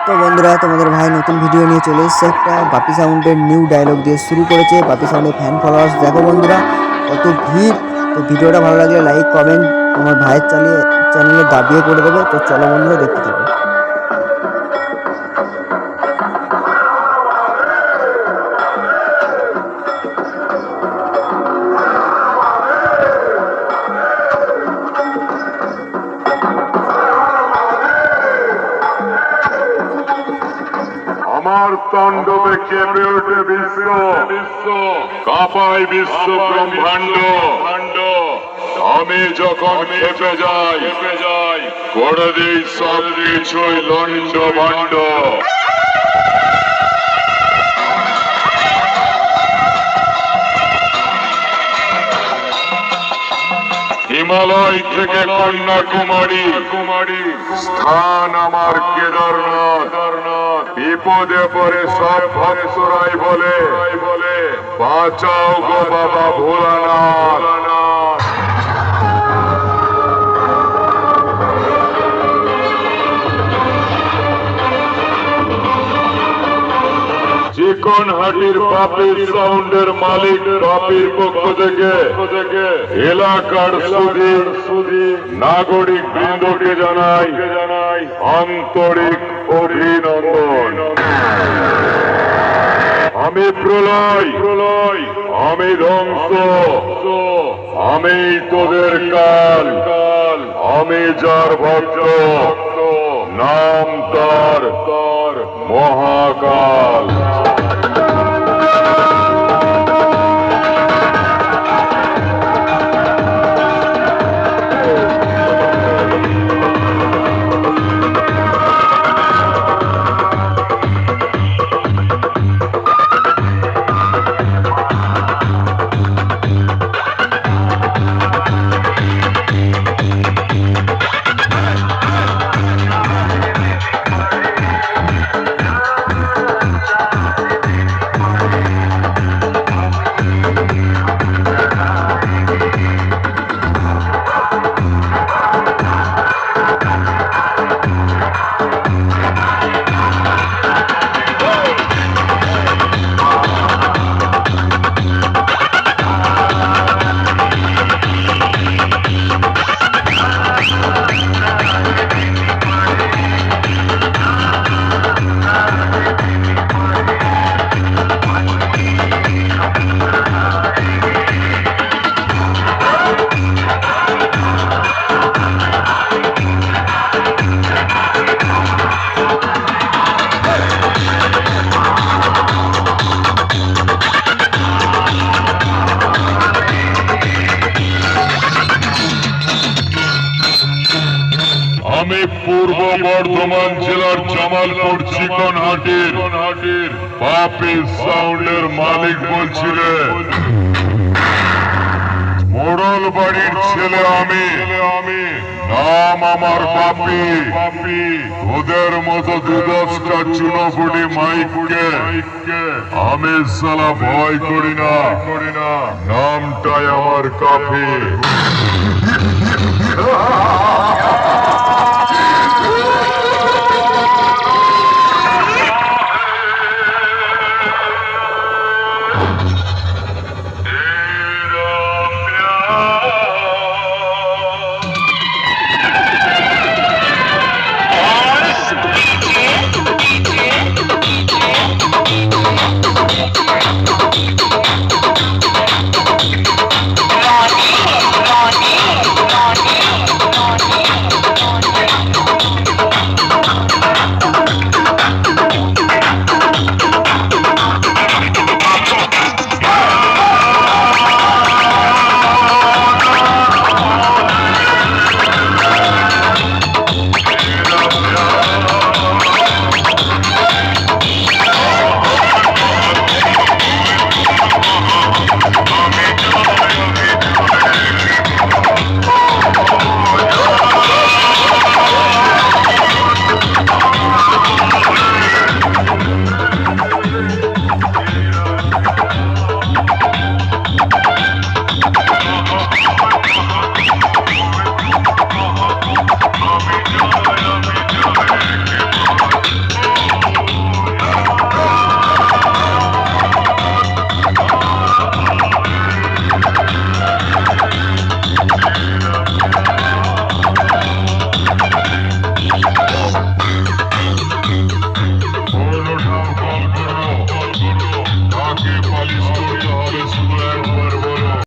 তো বন্ধুরা, তোমাদের ভাই নতুন ভিডিও নিয়ে চলে এসেছে। একটা বাপি সাউন্ডের নিউ ডায়লগ দিয়ে শুরু করেছে। বাপি সাউন্ডের ফ্যান ফলোয়ার্স দেখো বন্ধুরা, কত ভিড়। তো ভিডিওটা ভালো লাগলে লাইক কমেন্ট তোমার ভাইয়ের চ্যানেলে দাবিয়ে করে দেবে। তো চলো বন্ধুরা, দেখতে থাকো। আমার তাণ্ডবে কেঁপে ওঠে বিশ্ব, কাঁপায় বিশ্ব ব্রহ্মাণ্ড। আমি যখন খেপে যাই করে দিই সব কিছুই লন্ড ভণ্ড। হিমালয় থেকে কন্যাকুমারী স্থান আমার কেদারনাথ। বিপদে পড়ে সব ভক্তরাই বলে বাঁচাও গো বাবা ভোলানাথ। চিকনহাটির বাপির সাউন্ডের মালিক বাপির পক্ষ থেকে এলাকার সুধী নাগরিক বৃন্দকে জানাই আন্তরিক অভিনন্দন। আমি প্রলয়, আমি ধ্বংস, আমি তোদের কাল। আমি যার ভক্ত, নাম তার মহাকাল। আমি পূর্ব বর্ধমান জেলার জামালপুর চিকনহাটির বাপি সাউন্ডের মালিক বলছি রে। মোড়ল বাড়ির ছেলে আমি, নাম আমার বাপি। ওদের মতো ২-১০টা চুনোপুটি মাইককে আমি সালা ভয় করি না, নামটাই আমার কাফি।